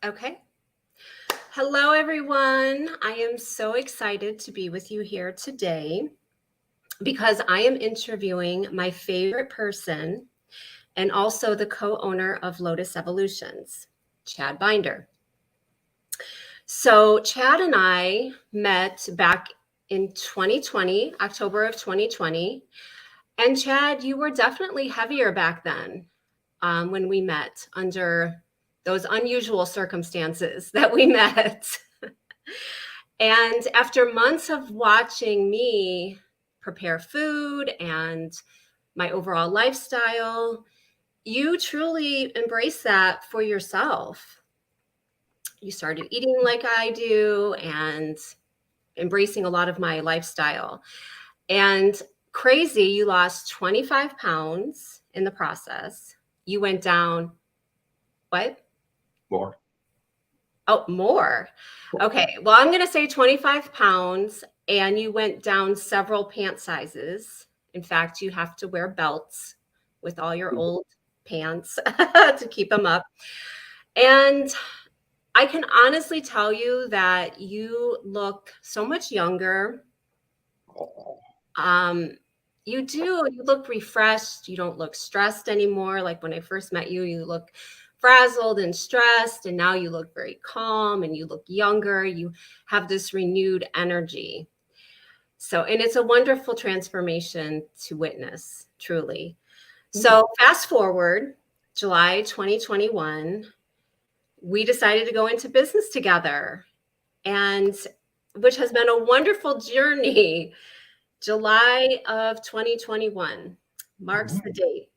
Okay. Hello, everyone. I am so excited to be with you here today because I am interviewing my favorite person and also the co-owner of Lotus Evolutions, Chad Binder. So Chad and I met back in 2020, October of 2020. And Chad, you were definitely heavier back then when we met under those unusual circumstances that we met. And after months of watching me prepare food and my overall lifestyle, you truly embrace that for yourself. You started eating like I do and embracing a lot of my lifestyle. And crazy, you lost 25 pounds in the process. You went down, what? More. Oh, more. Okay. Well, I'm going to say 25 pounds, and you went down several pant sizes. In fact, you have to wear belts with all your old pants to keep them up. And I can honestly tell you that you look so much younger. You do. You look refreshed. You don't look stressed anymore. Like when I first met you, you look frazzled and stressed, and now you look very calm and you look younger. You have this renewed energy. So, and it's a wonderful transformation to witness, truly. So, fast forward, July 2021, we decided to go into business together, and which has been a wonderful journey. July of 2021 marks the date.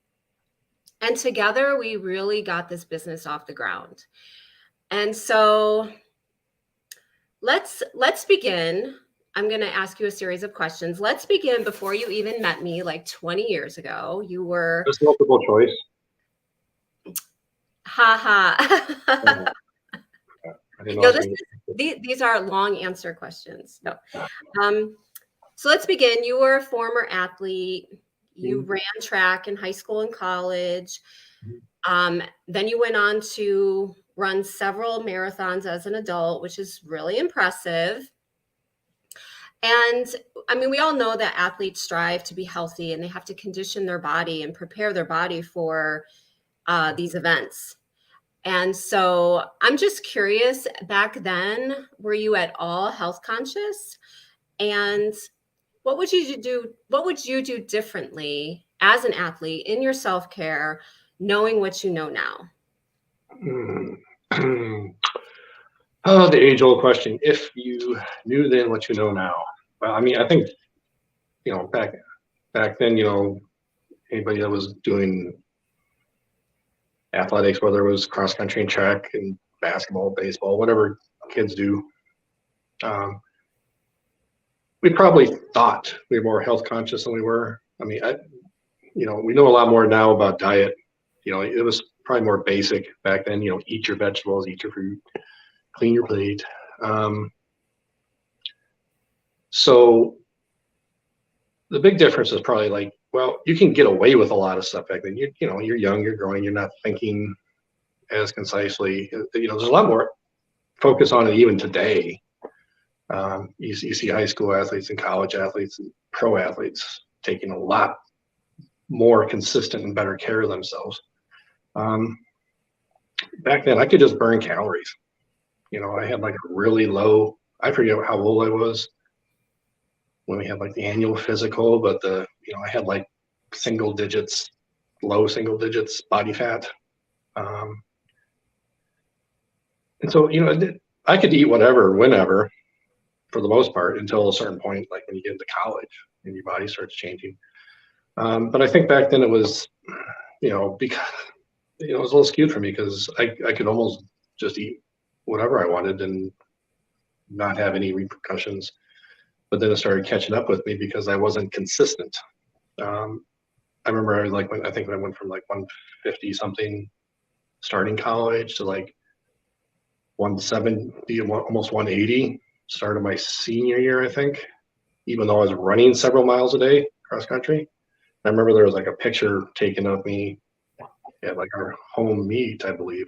And together we really got this business off the ground. And so let's begin. I'm going to ask you a series of questions. Let's begin before you even met me like 20 years ago. You were Just multiple choice. ha. No, these are long answer questions. No. So let's begin. You were a former athlete. You ran track in high school and college. Then you went on to run several marathons as an adult, which is really impressive. And I mean, we all know that athletes strive to be healthy and they have to condition their body and prepare their body for these events. And so I'm just curious, back then, were you at all health conscious? And what would you do? What would you do differently as an athlete in your self-care, knowing what you know now? Oh, the age-old question. If you knew then what you know now. Well, I mean, I think, back then, anybody that was doing athletics, whether it was cross country and track and basketball, baseball, whatever kids do, we probably thought we were more health conscious than we were. I mean, we know a lot more now about diet. It was probably more basic back then. Eat your vegetables, eat your fruit, clean your plate. So the big difference is probably like, well, you can get away with a lot of stuff back then. You're young, you're growing, you're not thinking as concisely. There's a lot more focus on it even today. You see high school athletes and college athletes and pro athletes taking a lot more consistent and better care of themselves. Back then, I could just burn calories. I had like a really low, I forget how old I was when we had like the annual physical, but I had like low single digits body fat. And so, I could eat whatever, whenever, for the most part, until a certain point, like when you get into college and your body starts changing. But I think back then it was, because it was a little skewed for me because I could almost just eat whatever I wanted and not have any repercussions. But then it started catching up with me because I wasn't consistent. I remember I think I went from like 150 something starting college to like 170, almost 180 started my senior year, I think, even though I was running several miles a day cross country. I remember there was like a picture taken of me at like our home meet, I believe.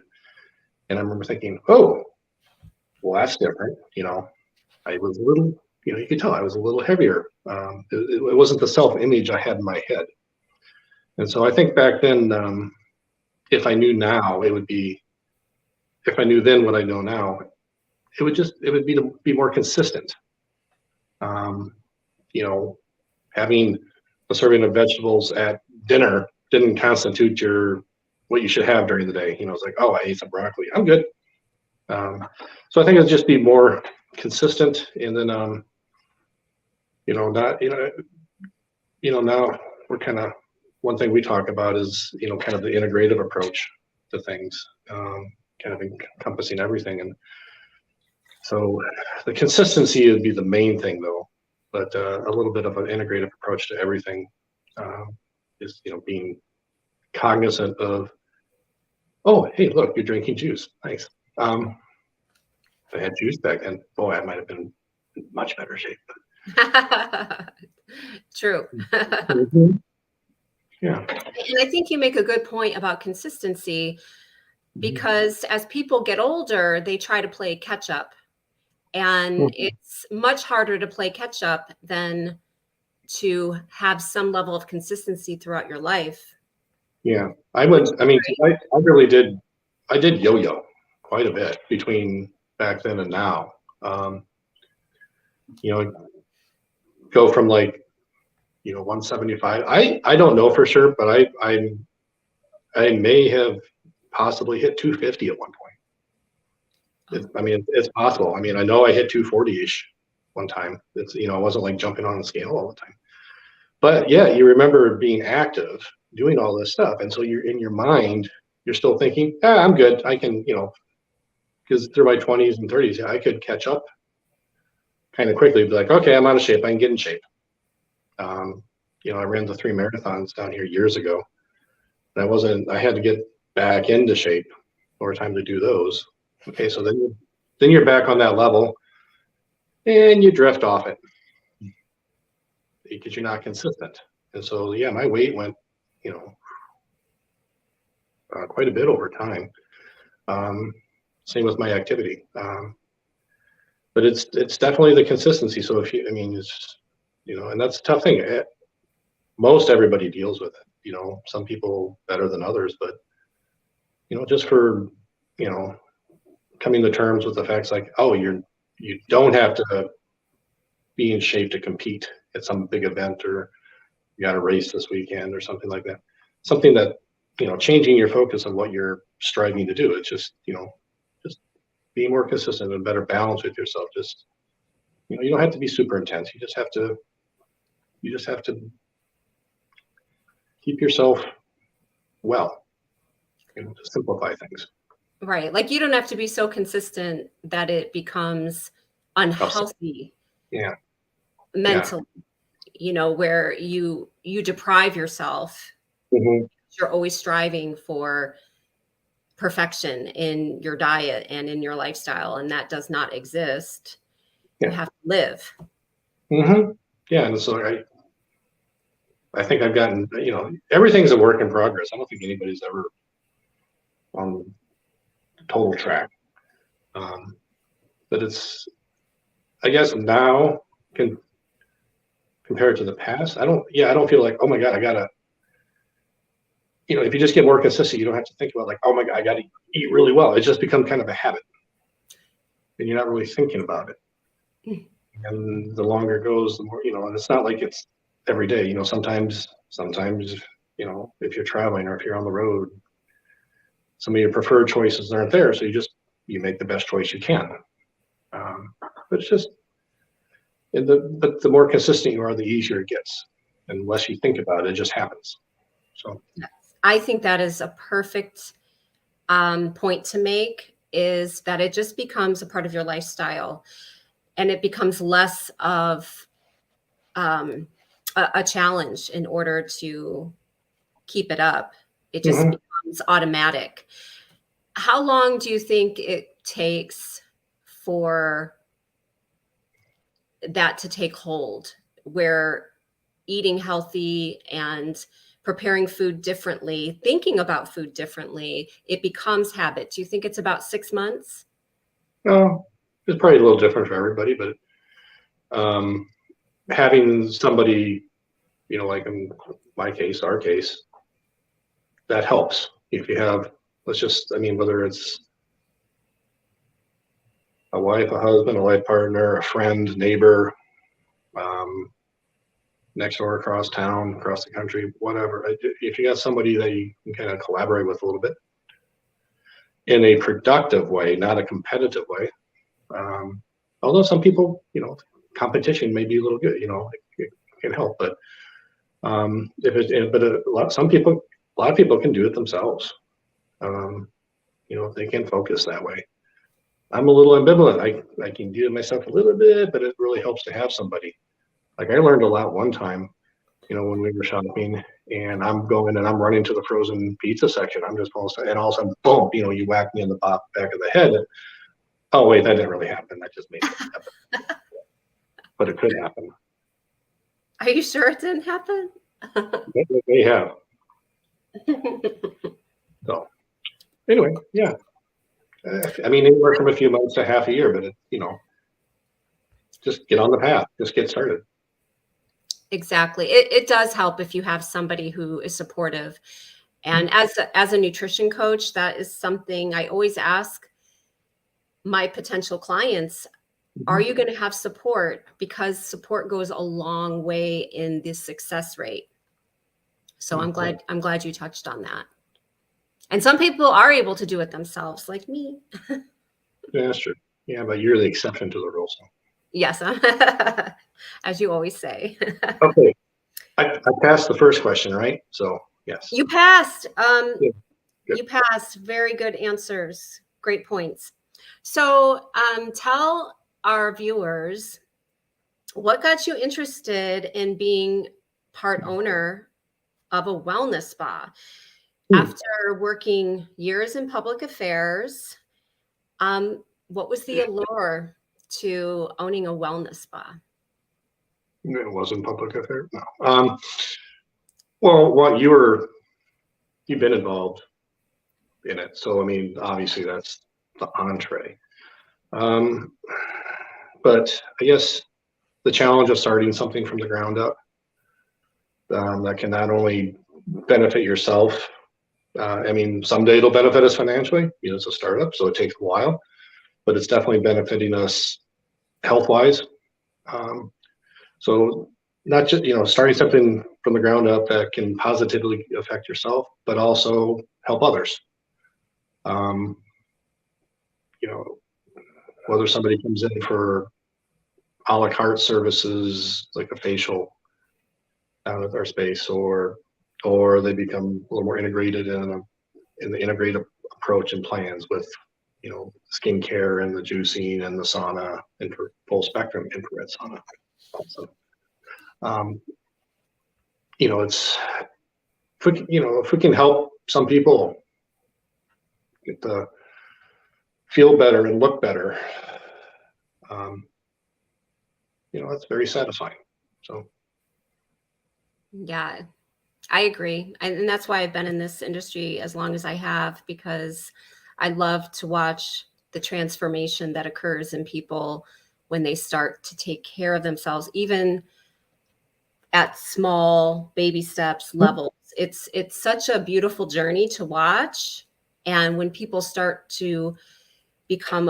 And I remember thinking, oh, well, that's different. I was a little, you could tell I was a little heavier. It wasn't the self-image I had in my head. And so I think back then, if I knew now, if I knew then what I know now, it would be to be more consistent. Um, you know, Having a serving of vegetables at dinner didn't constitute what you should have during the day. It's like, oh, I ate some broccoli, I'm good. So I think it'd just be more consistent, and then not now we're kind of, one thing we talk about is kind of the integrative approach to things, kind of encompassing everything, and so the consistency would be the main thing though, but a little bit of an integrative approach to everything, is being cognizant of, oh, hey, look, you're drinking juice, nice. If I had juice back then, boy, I might have been in much better shape. True. Mhm. Yeah. And I think you make a good point about consistency, because as people get older, they try to play catch up. And it's much harder to play catch up than to have some level of consistency throughout your life. Yeah. I really did. I did yo-yo quite a bit between back then and now. You know, go from like 175. I don't know for sure, but I may have possibly hit 250 at one point. It's possible. I know I hit 240-ish one time. I wasn't like jumping on the scale all the time. But yeah, you remember being active, doing all this stuff. And so you're in your mind, you're still thinking, I'm good. I can, because through my 20s and 30s, I could catch up kind of quickly, be like, okay, I'm out of shape. I can get in shape. I ran the 3 marathons down here years ago. And I had to get back into shape over time to do those. Okay, so then you're back on that level and you drift off it because you're not consistent. And so, yeah, my weight went, quite a bit over time. Same with my activity. But it's definitely the consistency. So it's, and that's a tough thing. Most everybody deals with it. Some people better than others, but just for coming to terms with the facts, like, oh, you don't have to be in shape to compete at some big event, or you got a race this weekend or something like that. Something that changing your focus on what you're striving to do. It's just just be more consistent and better balance with yourself. Just you don't have to be super intense. You just have to keep yourself well. To simplify things. Right. Like you don't have to be so consistent that it becomes unhealthy. Yeah. Mentally, where you deprive yourself. Mm-hmm. You're always striving for perfection in your diet and in your lifestyle, and that does not exist. Yeah. You have to live. Mm-hmm. Yeah, and so I think I've gotten, everything's a work in progress. I don't think anybody's ever on total track. But I guess now, compared to the past, I don't feel like, oh my God, I gotta, if you just get more consistent, you don't have to think about like, oh my God, I gotta eat really well. It's just become kind of a habit, and you're not really thinking about it. And the longer it goes, the more, and it's not like it's every day. Sometimes, if you're traveling or if you're on the road, some of your preferred choices aren't there, so you make the best choice you can. But it's just, but the more consistent you are, the easier it gets, and the less you think about it, it just happens. So I think that is a perfect point to make, is that it just becomes a part of your lifestyle, and it becomes less of a challenge in order to keep it up. It just becomes automatic. How long do you think it takes for that to take hold, where eating healthy and preparing food differently, thinking about food differently, it becomes habit? Do you think it's about 6 months? It's probably a little different for everybody, but having somebody, like in my case, our case, that helps. If you have, whether it's a wife, a husband, a life partner, a friend, neighbor, um, next door, across town, across the country, whatever. If you got somebody that you can kind of collaborate with a little bit in a productive way, not a competitive way. Although some people, competition may be a little good, it can help, but a lot of people can do it themselves. If they can focus that way. I'm a little ambivalent. I can do it myself a little bit, but it really helps to have somebody. Like I learned a lot one time, when we were shopping, and I'm going and I'm running to the frozen pizza section. I'm just and all of a sudden, boom, you whack me in the back of the head. Oh wait, that didn't really happen. That just made it happen. But it could happen. Are you sure it didn't happen? They have. So anyway, yeah. Anywhere from a few months to half a year, but just get on the path. Just get started. Exactly. It does help if you have somebody who is supportive. And as a nutrition coach, that is something I always ask my potential clients. Are you going to have support? Because support goes a long way in the success rate. So I'm glad you touched on that. And some people are able to do it themselves, like me. Yeah, that's true. Yeah, but you're the exception to the rule. So. Yes, as you always say. Okay, I passed the first question, right? So yes. You passed. Good. You passed. Very good answers. Great points. So tell our viewers what got you interested in being part owner of a wellness spa. After working years in public affairs, what was the allure to owning a wellness spa? It wasn't public affairs. No. Well, you've been involved in it, so obviously that's the entree. But I guess the challenge of starting something from the ground up that can not only benefit yourself. Someday it'll benefit us financially. It's a startup, so it takes a while, but it's definitely benefiting us health-wise. So not just, starting something from the ground up that can positively affect yourself, but also help others. Whether somebody comes in for a la carte services like a facial out of our space, or they become a little more integrated in the integrated approach and plans with skincare and the juicing and the sauna and for full spectrum infrared sauna also. It's if we can help some people get to feel better and look better, that's very satisfying. So yeah, I agree. And that's why I've been in this industry as long as I have, because I love to watch the transformation that occurs in people when they start to take care of themselves, even at small baby steps levels. It's such a beautiful journey to watch. And when people start to become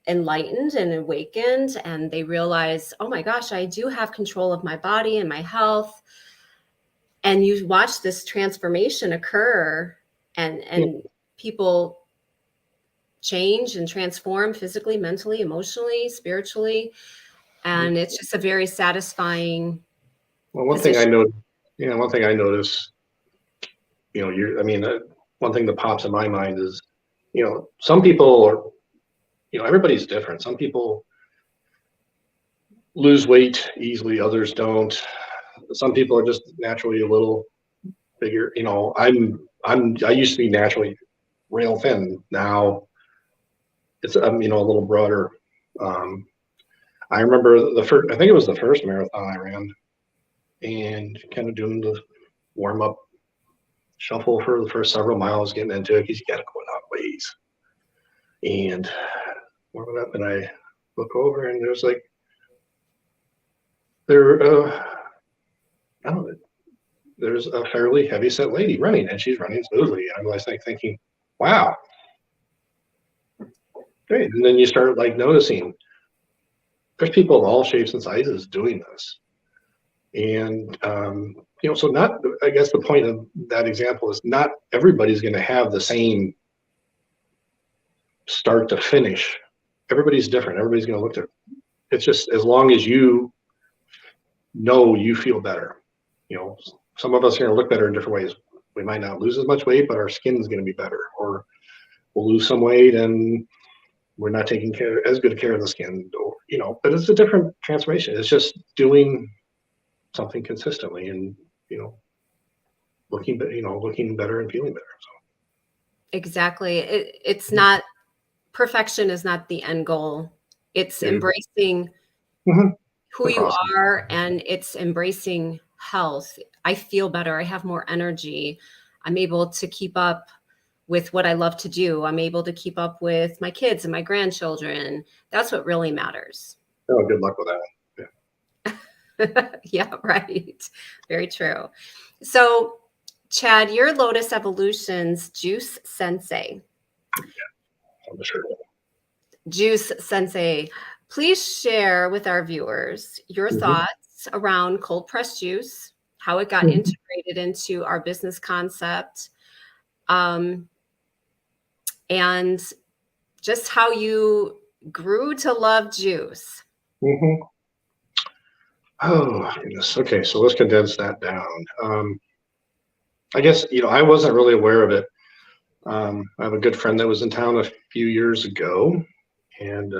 enlightened and awakened, and they realize, oh my gosh, I do have control of my body and my health. And you watch this transformation occur, and people change and transform physically, mentally, emotionally, spiritually. And it's just a very satisfying. Well, one thing I noticed, one thing that pops in my mind is, some people are, everybody's different. Some people lose weight easily, others don't. Some people are just naturally a little bigger. I used to be naturally real thin. Now it's a little broader. I remember I think it was the first marathon I ran, and kind of doing the warm up shuffle for the first several miles getting into it because you got to go out ways. And warming up, and I look over, and there's like there, I don't know, there's a fairly heavy set lady running, and she's running smoothly. I was like thinking, wow, great. And then you start like noticing there's people of all shapes and sizes doing this. And so not, I guess the point of that example is not everybody's going to have the same start to finish. Everybody's different. Everybody's going to look different. It's just as long as you know you feel better. Some of us are going to look better in different ways. We might not lose as much weight, but our skin is going to be better, or we'll lose some weight and we're not taking as good care of the skin, or but it's a different transformation. It's just doing something consistently, and looking better and feeling better. So Exactly. It's not, perfection is not the end goal. It's embracing mm-hmm. who you are, and it's embracing health. I feel better. I have more energy. I'm able to keep up with what I love to do. I'm able to keep up with my kids and my grandchildren. That's what really matters. Oh, good luck with that. Yeah, right. Very true. So, Chad, you're Lotus Evolutions Juice Sensei. Yeah, I'm sure. Juice Sensei, please share with our viewers your thoughts around cold pressed juice, how it got integrated into our business concept, and just how you grew to love juice. Oh, goodness. Okay, so let's condense that down. I guess, I wasn't really aware of it. I have a good friend that was in town a few years ago, and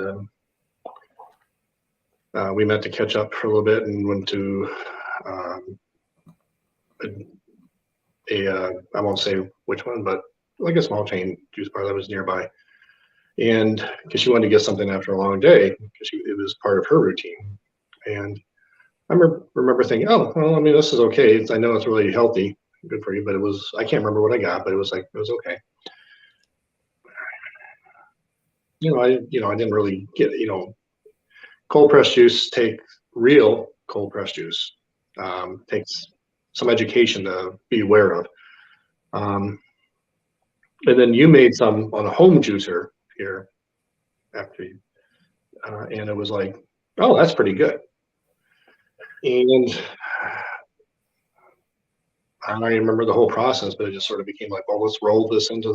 we met to catch up for a little bit and went to I won't say which one, but like a small chain juice bar that was nearby. And because she wanted to get something after a long day, because it was part of her routine. And I remember thinking, oh, well, I mean, this is okay. I know it's really healthy, good for you, but I can't remember what I got, but it was okay. I didn't really get, cold pressed juice real cold pressed juice takes some education to be aware of. And then you made some on a home juicer here after you, and it was like, oh, that's pretty good. And I don't even remember the whole process, but it just sort of became like, well, let's roll this into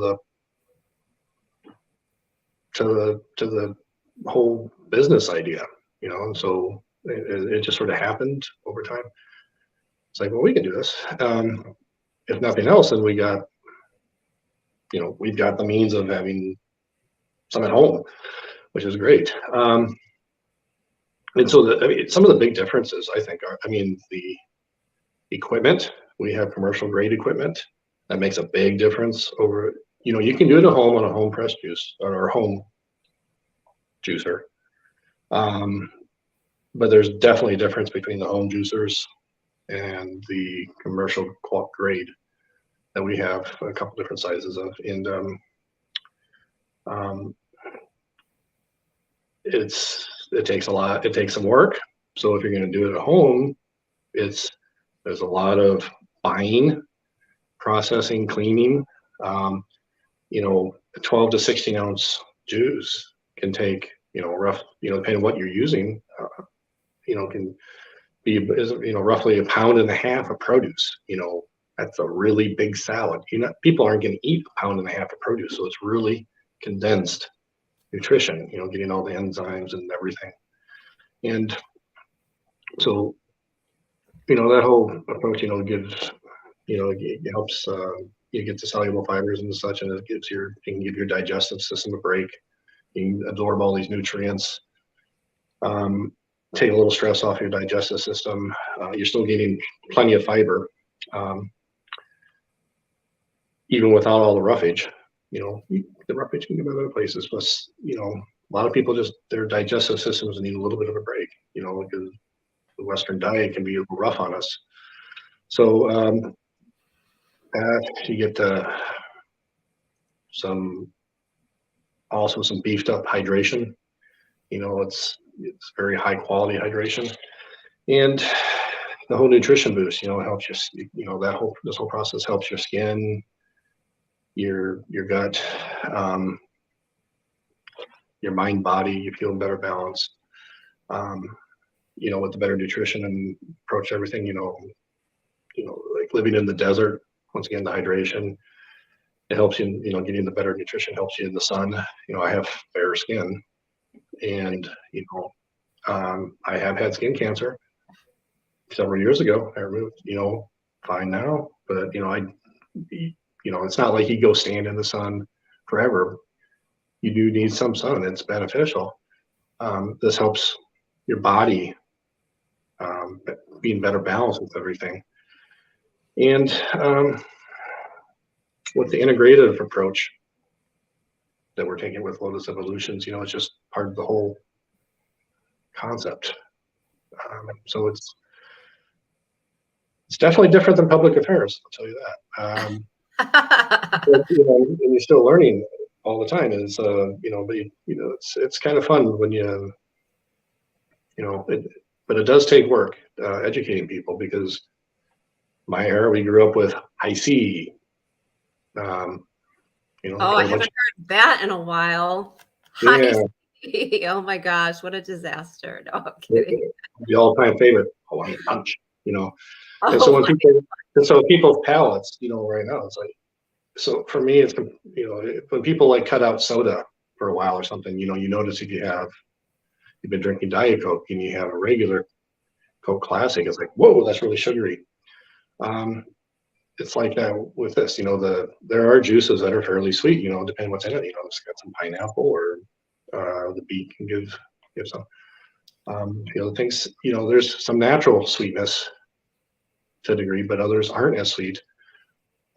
the whole business idea, and so it just sort of happened over time. It's like, well, we can do this. If nothing else, then we've got the means of having some at home, which is great. And so some of the big differences, I think, are, the equipment. We have commercial grade equipment that makes a big difference over, you can do it at home on a home press juice or a home juicer. But there's definitely a difference between the home juicers and the commercial grade that we have a couple different sizes of. And it takes a lot. It takes some work. So if you're going to do it at home, there's a lot of buying, processing, cleaning. A 12 to 16 ounce juice can take, depending on what you're using, can be, roughly a pound and a half of produce. That's a really big salad. People aren't going to eat a pound and a half of produce, so it's really condensed nutrition. Getting all the enzymes and everything, and so that whole approach, gives, it helps you get the soluble fibers and such, and it can give your digestive system a break. You can absorb all these nutrients. Take a little stress off your digestive system. You're still getting plenty of fiber, even without all the roughage. The roughage can come in other places. Plus, a lot of people their digestive systems need a little bit of a break. Because the Western diet can be rough on us. So You get some some beefed up hydration. It's very high quality hydration, and the whole nutrition boost. Helps this whole process helps your skin, your gut, um, your mind, body. You feel in better balance. Um, with the better nutrition and approach to everything. Like living in the desert. Once again, the hydration. It helps you, getting the better nutrition helps you in the sun. I have fair skin, and I have had skin cancer several years ago. I removed, fine now, but it's not like you go stand in the sun forever. You do need some sun. It's beneficial. This helps your body be in better balance with everything. And with the integrative approach that we're taking with Lotus Evolutions, it's just part of the whole concept. So it's definitely different than public affairs. I'll tell you that. But, and you're still learning all the time. Is it's kind of fun when but it does take work educating people, because my era, we grew up with high C. Oh, I haven't heard that in a while. Yeah. Oh my gosh, what a disaster. No, I'm kidding. The all-time favorite, Hawaiian punch, and Oh, so when people's palates, right now, it's like, so for me, it's, when people like cut out soda for a while or something, you notice if you've been drinking Diet Coke and you have a regular Coke Classic, it's like, whoa, that's really sugary. It's like that with this, there are juices that are fairly sweet, depending what's in it. It's got some pineapple, or the beet can give some. Things, there's some natural sweetness to a degree, but others aren't as sweet,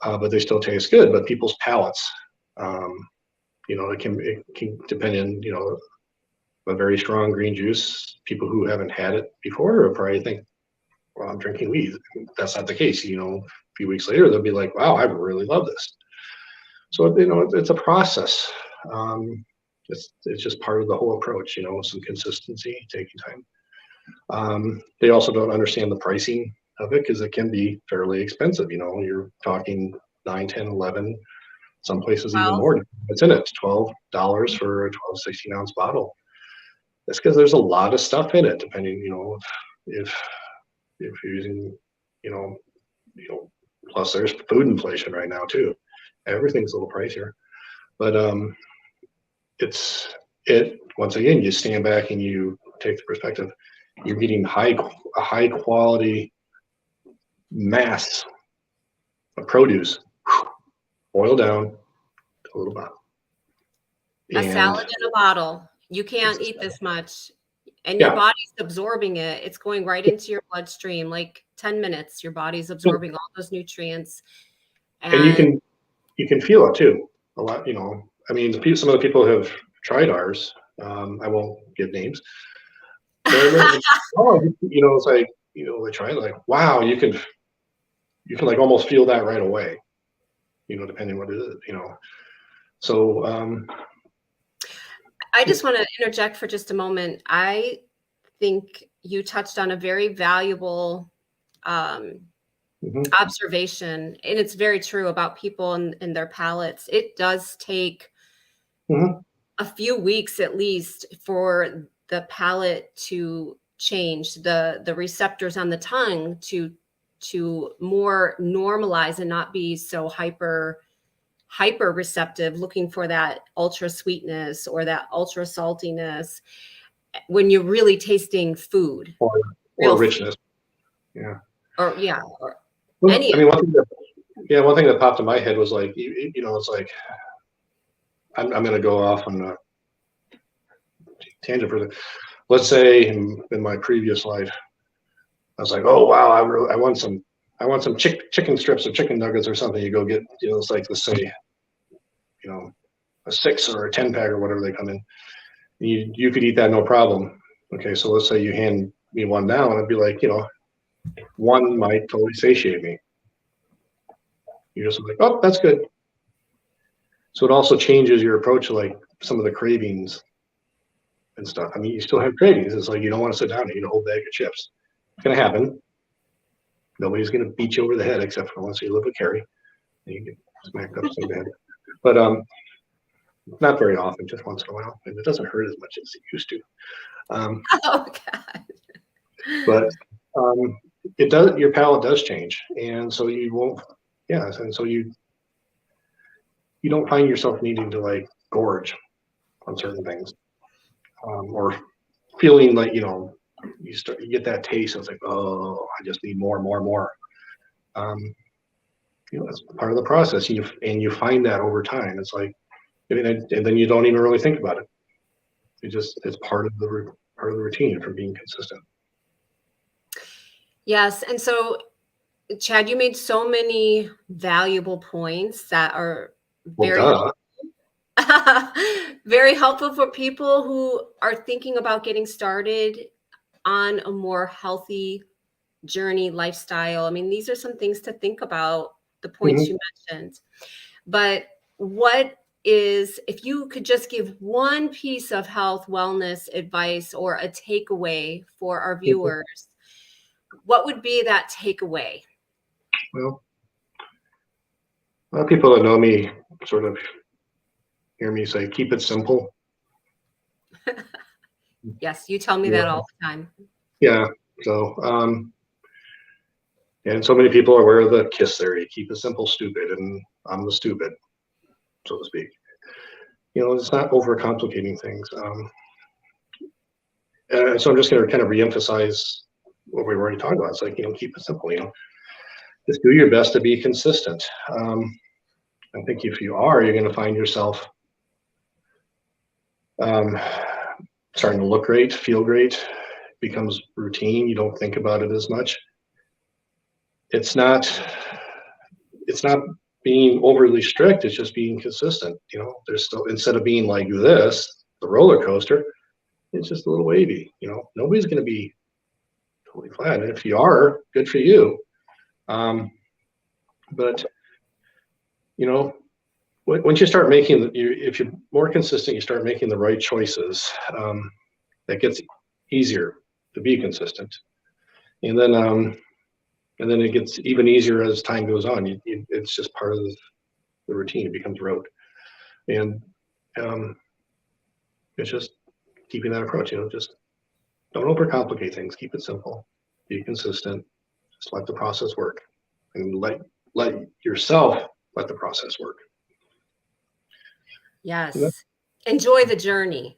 but they still taste good. But people's palates, it can depend on, a very strong green juice. People who haven't had it before will probably think, well, I'm drinking weed. That's not the case. A few weeks later, they'll be like, wow, I really love this. So, it's a process. It's just part of the whole approach, some consistency, taking time. They also don't understand the pricing of it, because it can be fairly expensive. You're talking 9, 10, 11, some places even more. It's in it, $12 for a 12, 16-ounce bottle. That's because there's a lot of stuff in it, depending, if you're using, plus there's food inflation right now too. Everything's a little pricier, but once again, you stand back and you take the perspective. You're getting a high quality mass of produce, boiled down to a little bottle. A salad in a bottle. You can't eat this much, and your body's absorbing it. It's going right into your bloodstream. Like 10 minutes, your body's absorbing all those nutrients. And you can feel it too a lot. I mean, some of the people have tried ours. I won't give names. It's like, they try it, like, wow, you can like almost feel that right away, depending what it is, So I just want to interject for just a moment. I think you touched on a very valuable observation, and it's very true about people and their palates. It does take a few weeks at least for the palate to change, the receptors on the tongue to more normalize and not be so hyper receptive, looking for that ultra sweetness or that ultra saltiness when you're really tasting food or richness. Yeah. Or one thing that popped in my head was like, it's like, I'm going to go off on a tangent for let's say in my previous life, I was like, oh wow, I want some chicken strips or chicken nuggets or something. You go get, it's like, let's say, a 6 or a 10 pack or whatever they come in. You could eat that no problem. Okay, so let's say you hand me one now, and I'd be like, one might totally satiate me. You're just like, oh, that's good. So it also changes your approach to like some of the cravings and stuff. I mean, you still have cravings. It's like you don't want to sit down and eat a whole bag of chips. It's gonna happen. Nobody's gonna beat you over the head except for unless you live with Carrie. And you get smacked up so bad. But not very often, just once in a while. And it doesn't hurt as much as it used to. Um, Oh God. but it does, your palate does change. And so you won't, yeah. And so you don't find yourself needing to like gorge on certain things, or feeling like, you get that taste. It's like, oh, I just need more, more, more. Um, that's part of the process. And you find that over time. It's like, and then you don't even really think about it. It's part of the routine for being consistent. Yes. And so, Chad, you made so many valuable points that are Well, very duh. very helpful for people who are thinking about getting started on a more healthy journey, lifestyle. I mean, these are some things to think about, the points Mhm. you mentioned. But if you could just give one piece of health, wellness advice or a takeaway for our viewers, what would be that takeaway? Well, a lot of people that know me sort of hear me say, keep it simple. Yes, you tell me Yeah. that all the time. Yeah. So, and so many people are aware of the KISS theory, keep it simple, stupid, and I'm the stupid, so to speak. It's not overcomplicating things. So I'm just going to kind of reemphasize what we've already talked about. It's like, keep it simple, just do your best to be consistent. I think if you are, you're going to find yourself starting to look great, feel great, becomes routine. You don't think about it as much. It's not being overly strict. It's just being consistent. There's still, instead of being like this, the roller coaster, it's just a little wavy. Nobody's going to be totally flat. And if you are, good for you. But once you start making, if you're more consistent, you start making the right choices. That gets easier to be consistent, and then it gets even easier as time goes on. It's just part of the routine. It becomes rote, and it's just keeping that approach. Just don't overcomplicate things. Keep it simple. Be consistent. Just let the process work, and let yourself let the process work. Yes. Enjoy the journey.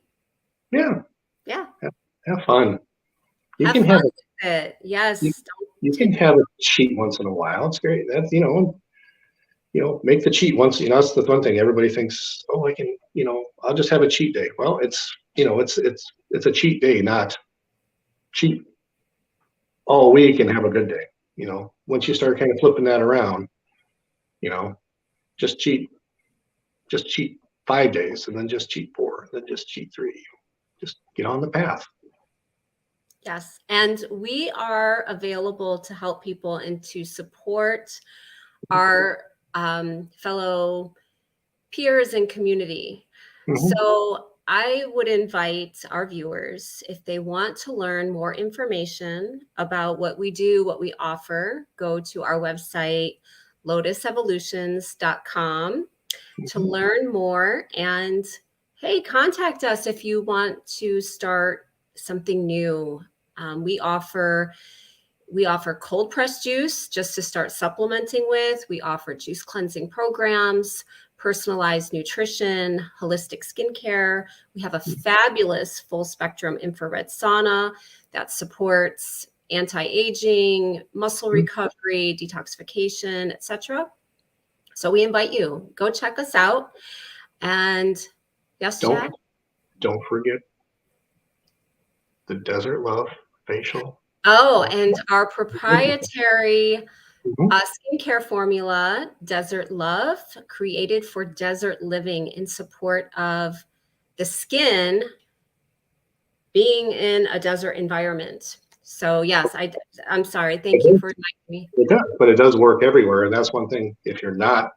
Yeah. Yeah. Have fun. You Have can fun have with it. Yes. you can have a cheat once in a while. It's great. That's make the cheat once. That's the one thing everybody thinks. Oh, I can. I'll just have a cheat day. Well, it's a cheat day, not cheat all week and have a good day. Once you start kind of flipping that around, just cheat 5 days, and then just cheat 4, then just cheat 3. Just get on the path. Yes. And we are available to help people and to support our fellow peers and community. Mm-hmm. So I would invite our viewers, if they want to learn more information about what we do, what we offer, go to our website, lotusevolutions.com, to learn more. And hey, contact us if you want to start something new. We offer cold pressed juice just to start supplementing with. We offer juice cleansing programs, personalized nutrition, holistic skincare. We have a fabulous full spectrum infrared sauna that supports anti-aging, muscle recovery, detoxification, etc. So we invite you, go check us out. And yes, Chad? Don't forget the Desert Love facial. Oh, and our proprietary Mm-hmm. skincare formula, Desert Love, created for desert living in support of the skin being in a desert environment. So yes, I'm sorry. Thank you for reminding me. It does, but it does work everywhere. And that's one thing. If you're not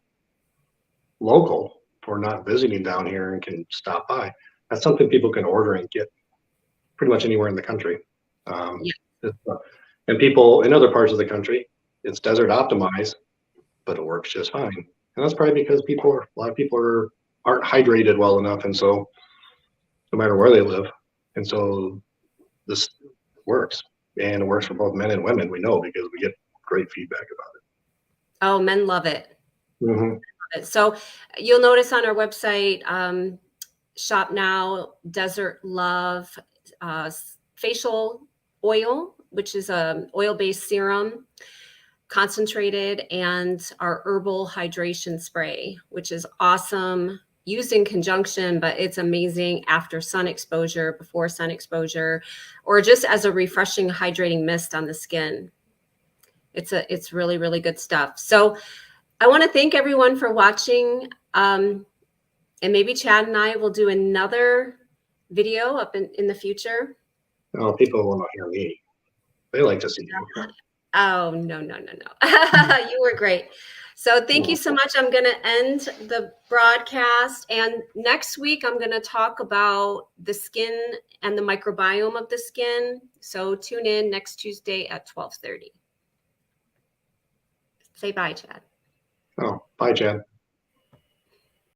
local or not visiting down here and can stop by, that's something people can order and get pretty much anywhere in the country. Um, Yeah. and people in other parts of the country, it's desert optimized, but it works just fine. And that's probably because a lot of people aren't hydrated well enough. And so no matter where they live. And so this works. And it works for both men and women, we know, because we get great feedback about Oh, men love it. it. Mm-hmm. So you'll notice on our website, shop now, Desert Love facial oil, which is a oil-based serum, concentrated, and our herbal hydration spray, which is awesome, used in conjunction, but it's amazing after sun exposure, before sun exposure, or just as a refreshing hydrating mist on the skin. It's really, really good stuff. So I want to thank everyone for watching. And maybe Chad and I will do another video up in the future. Oh, people will not hear me. They like to see you. Oh, no, no, no, no. You were great. So thank you so much. I'm going to end the broadcast. And next week, I'm going to talk about the skin and the microbiome of the skin. So tune in next Tuesday at 12:30. Say bye, Chad. Oh, bye, Chad.